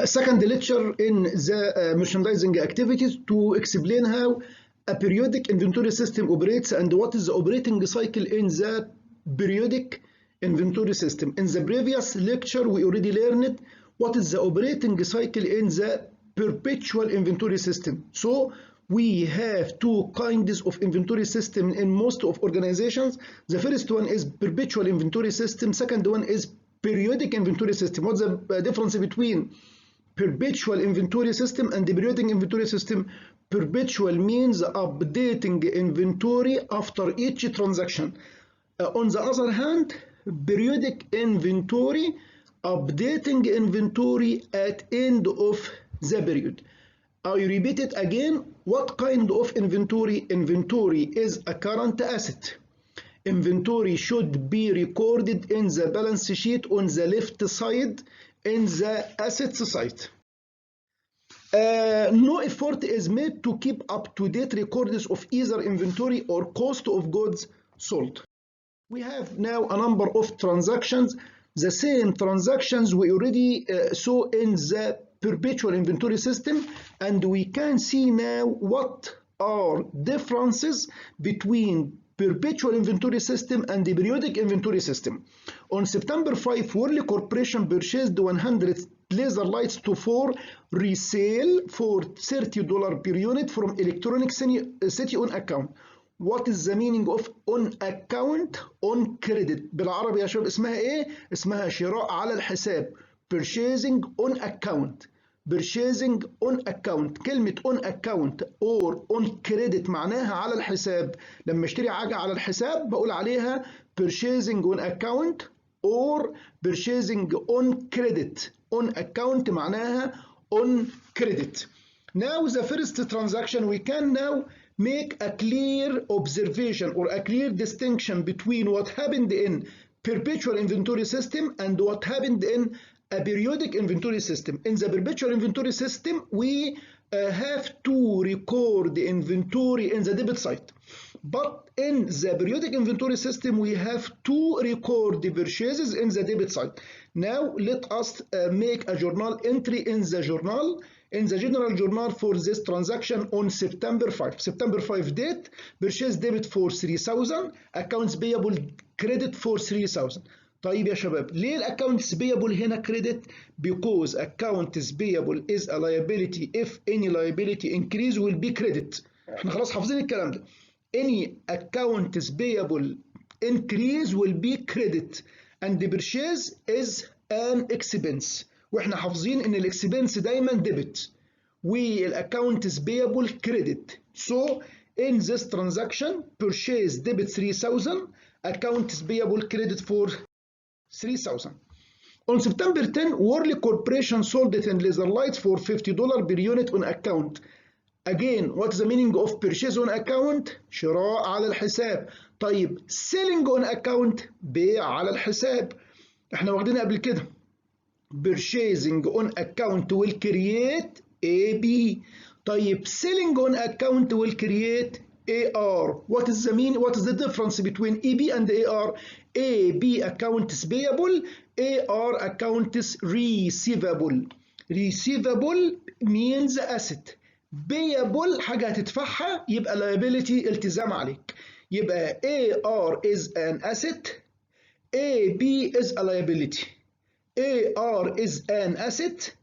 Second lecture in the merchandising activities to explain how a periodic inventory system operates and what is the operating cycle in the periodic inventory system. In the previous lecture, we already learned what is the operating cycle in the perpetual inventory system. So we have two kinds of inventory system in most of organizations. The first one is perpetual inventory system. Second one is periodic inventory system. What's the difference between perpetual inventory system and the periodic inventory system? Perpetual means updating inventory after each transaction. On the other hand, periodic inventory updating inventory at end of the period. I repeat it again. What kind of inventory? Inventory is a current asset. Inventory should be recorded in the balance sheet on the left side in the assets side. No effort is made to keep up-to-date records of either inventory or cost of goods sold. We have now a number of transactions. The same transactions we already saw in the perpetual inventory system, and we can see now what are differences between perpetual inventory system and the periodic inventory system. On September 5, Worley Corporation purchased 100 laser lights for resale for $30 per unit from Electronic City on account. What is the meaning of on account? On credit. بالعربي يا شباب اسمها ايه؟ اسمها شراء على الحساب. Purchasing on account. Purchasing on account. كلمة on account or on credit معناها على الحساب. لما اشتري حاجة على الحساب بقول عليها purchasing on account or purchasing on credit. On account معناها on credit. Now the first transaction, we can now make a clear observation or a clear distinction between what happened in perpetual inventory system and what happened in a periodic inventory system. In the perpetual inventory system, we have to record the inventory in the debit side. But in the periodic inventory system, we have to record the purchases in the debit side. Now, let us make a journal entry in the journal, in the general journal for this transaction on September 5. September 5 date, purchase debit for 3,000, accounts payable credit for 3,000. طيب يا شباب، ليه الاكونتس payable هنا credit؟ Because accounts payable is a liability. If any liability increase will be credit. احنا خلاص حافظين الكلام ده. Any accounts payable increase will be credit and the purchase is an expense. واحنا حافظين ان الاكسبنس دايما debit والاكونتس payable credit. So in this transaction, purchase debit 3,000, accounts payable credit for 3,000. On September 10, Worley Corporation sold it in laser lights for $50 per unit on account. Again, what is the meaning of purchase on account? شراء على الحساب. طيب selling on account بيع على الحساب. احنا واخدينها قبل كده. Purchasing on account will create AB. طيب selling on account will create AR. What is the meaning? What is the difference between EB and AR? AB accounts payable, AR accounts receivable. Receivable means asset. Payable حاجة هتدفعها يبقى liability التزام عليك. يبقى AR is an asset, AB is a liability. AR is an asset,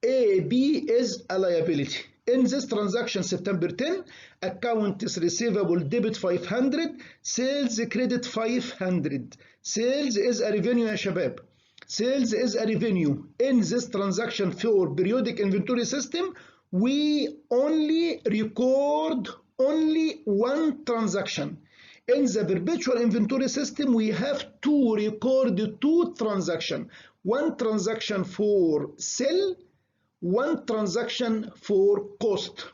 AB is a liability. In this transaction, September 10, accounts receivable debit 500, sales credit 500. Sales is a revenue يا شباب. Sales is a revenue. In this transaction for periodic inventory system, we only record only one transaction. In the perpetual inventory system, we have to record two transactions. One transaction for sell, one transaction for cost,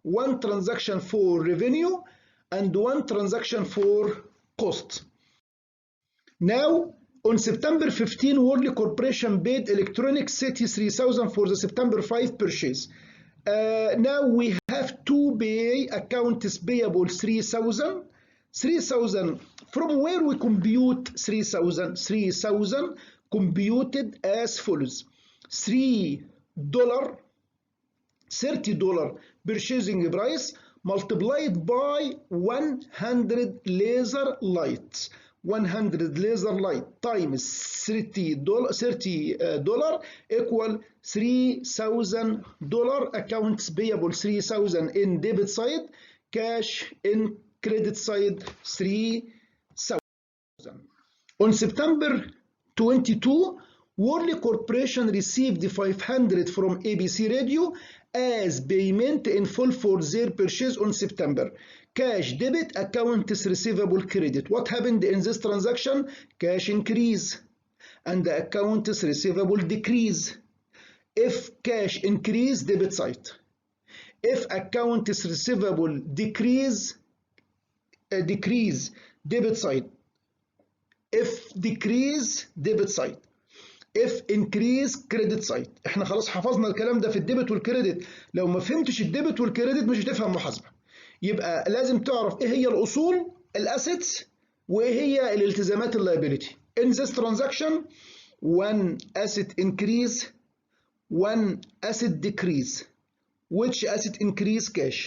one transaction for revenue, and one transaction for cost. Now, on September 15, Worley Corporation paid Electronic City 3,000 for the September 5 purchase. Now we have to pay accounts payable 3,000. 3,000, from where we compute 3,000? 3,000 computed as follows. 3 دولار $30 purchasing price multiplied by 100 laser lights. 100 laser light times $30 equal $3,000. Accounts payable 3,000 in debit side, cash in credit side 3,000. On September 22, Worley Corporation received 500 from ABC Radio as payment in full for their purchase on September. Cash debit, accounts receivable credit. What happened in this transaction? Cash increase and accounts receivable decrease. If cash increase, debit side. If accounts receivable decrease, debit side. If decrease, debit side. if increase credit side. احنا خلاص حفظنا الكلام ده في الديبت والكريدت. لو ما فهمتش الديبت والكريدت مش هتفهم محاسبه. يبقى لازم تعرف ايه هي الاصول الاسيتس وايه هي الالتزامات اللايبيليتي. In this transaction one asset increase one asset decrease. Which asset increase? Cash.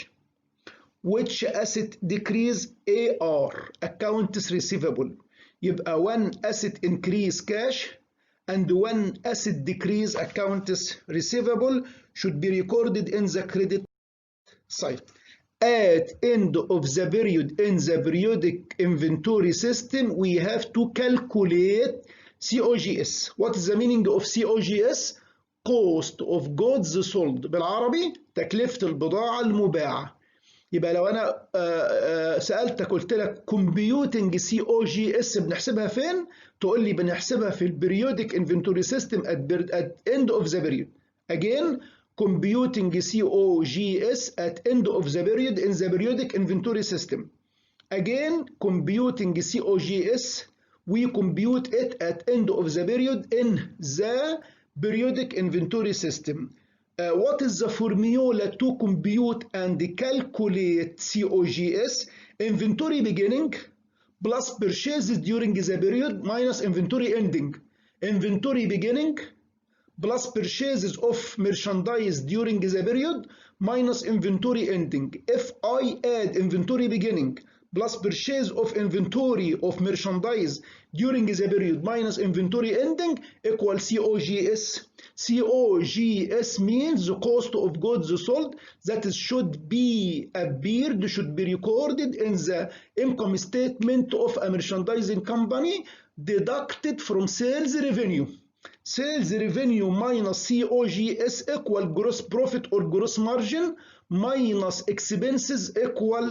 Which asset decrease? AR, accounts receivable. يبقى one asset increase cash and one asset decrease accounts receivable should be recorded in the credit side. At end of the period in the periodic inventory system, we have to calculate COGS. What is the meaning of COGS? Cost of goods sold. بالعربي تكلفة البضاعة المباعة. يبقى لو انا سالتك قلت لك كومبيوتنج سي او جي اس بنحسبها فين؟ تقول لي بنحسبها في البريودك انفنتوري سيستم at end of the period. Again, computing COGS at end of the period in the periodic inventory system. Again, computing COGS, we compute it at end of the period in the periodic inventory system. What is the formula to compute and calculate COGS? Inventory beginning plus purchases during the period minus inventory ending. Inventory beginning plus purchases of merchandise during the period minus inventory ending. If I add inventory beginning plus purchase of inventory of merchandise during the period minus inventory ending equal COGS. COGS means the cost of goods sold that should be recorded in the income statement of a merchandising company deducted from sales revenue. Sales revenue minus COGS equal gross profit or gross margin minus expenses equal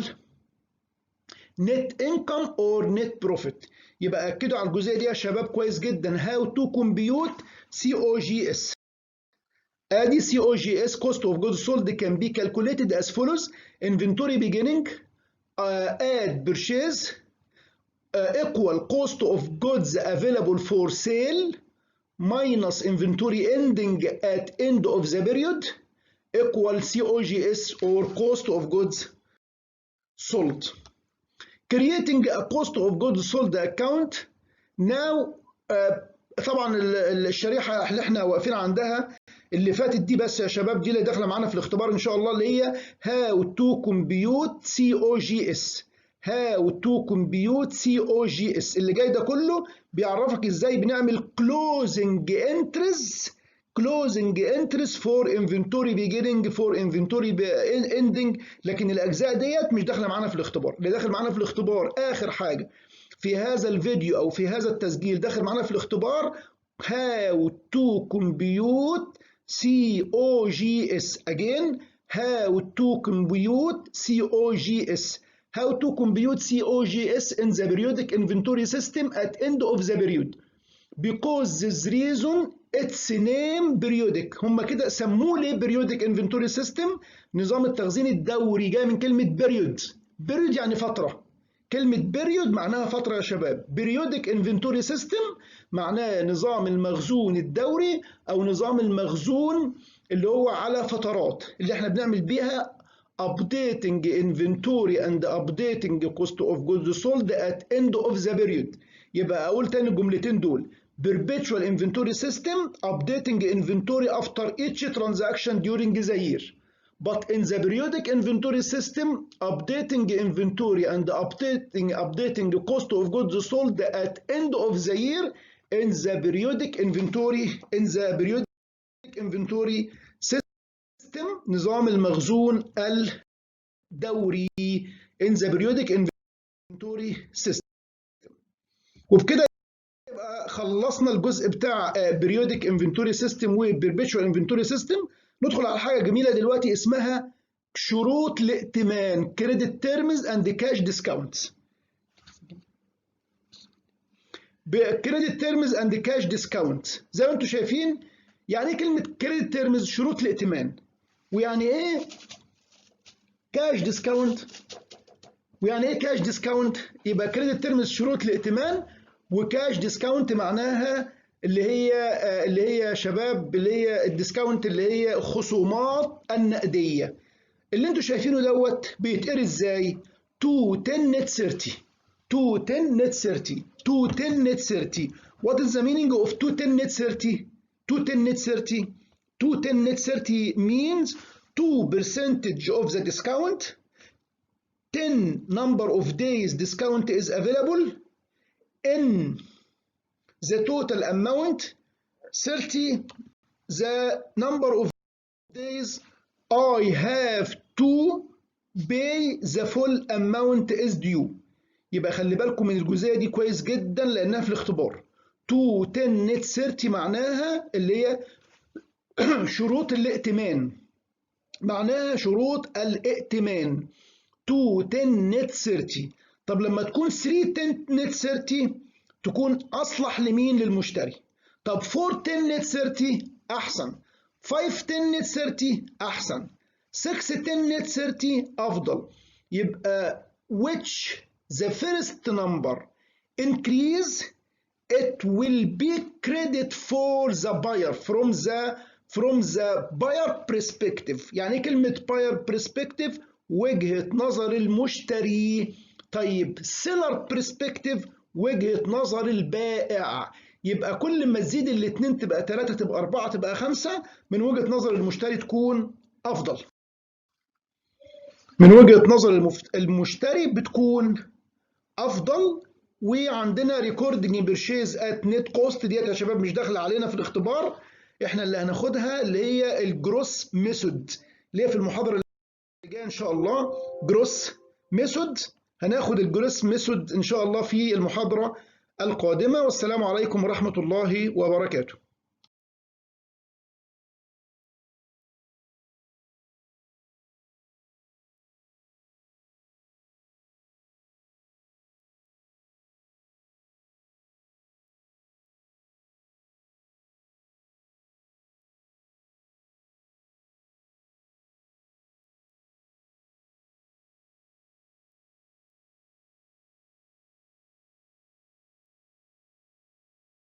net income or net profit. يبقى أكدوا على الجزئية دي يا شباب كويس جدا. How to compute COGS. ادي COGS cost of goods sold can be calculated as follows. Inventory beginning add purchase equal cost of goods available for sale minus inventory ending at end of the period equal COGS or cost of goods sold. Creating a cost of goods sold account. Now طبعا الشريحه اللي احنا واقفين عندها اللي فاتت دي بس يا شباب، دي اللي داخله معانا في الاختبار ان شاء الله، اللي هي how to compute COGS. how to compute COGS. اللي جاي ده كله بيعرفك ازاي بنعمل closing entries for inventory beginning for inventory ending. لكن الاجزاء ديت مش داخله معانا في الاختبار. اللي داخل معانا في الاختبار اخر حاجه في هذا الفيديو او في هذا التسجيل داخل معانا في الاختبار how to compute COGS. Again, how to compute COGS. How to compute COGS in the periodic inventory system at end of the period. Because this reason its name periodic. هم كده سموه ليه periodic inventory system؟ نظام التخزين الدوري جاي من كلمة period. period يعني فترة. كلمة period معناها فترة يا شباب. periodic inventory system معناه نظام المخزون الدوري أو نظام المخزون اللي هو على فترات اللي احنا بنعمل بيها updating inventory and updating cost of goods sold at end of the period. يبقى أقول تاني الجملتين دول. perpetual inventory system updating inventory after each transaction during the year. But in the periodic inventory system, updating inventory and updating the cost of goods sold at end of the year in the periodic inventory system نظام المخزون الدوري in the periodic inventory system. وبكده يبقى خلصنا الجزء بتاع periodic inventory system و perpetual inventory system. ندخل على حاجة جميلة دلوقتي اسمها شروط الائتمان credit terms and cash discounts. credit terms and cash discounts زي ما انتم شايفين يعني ايه كلمة credit terms شروط الائتمان، ويعني ايه cash discount، ويعني ايه cash discount. يبقى credit terms شروط الائتمان، وكاش ديسكاونت معناها اللي هي شباب اللي هي الديسكاونت اللي هي خصومات النقديه. اللي انتوا شايفينه دوت بيتقري ازاي؟ 210 net 30 210 net 30 210 net 30. What is the meaning of 210 net 30 210 net 30 210 net 30 means 2% of the discount, 10 number of days discount is available in the total amount, 30 the number of days I have to pay the full amount is due. يبقى خلي بالكم من الجزئية دي كويس جدا لأنها في الاختبار. 210 net 30 معناها اللي هي شروط الائتمان، معناها شروط الائتمان 210 net 30. طب لما تكون 310 net 30 تكون أصلح لمين؟ للمشتري. طب 410 net 30 أحسن، 510 net 30 أحسن، 610 net 30 أفضل. يبقى which the first number increase it will be credit for the buyer from the buyer perspective. يعني ايه كلمة buyer perspective؟ وجهة نظر المشتري. طيب seller perspective وجهة نظر البائع. يبقى كل ما تزيد الاثنين تبقى 3 تبقى 4 تبقى 5 من وجهة نظر المشتري تكون أفضل. من وجهة نظر المشتري بتكون أفضل. وعندنا ريكوردنج بيرشيز ات نت كوست ديت يا شباب مش داخله علينا في الاختبار، احنا اللي هناخدها اللي هي الجروس ميثود اللي هي في المحاضره اللي جايه ان شاء الله. جروس ميثود هناخد الجروس ميثود ان شاء الله في المحاضره القادمه. والسلام عليكم ورحمه الله وبركاته.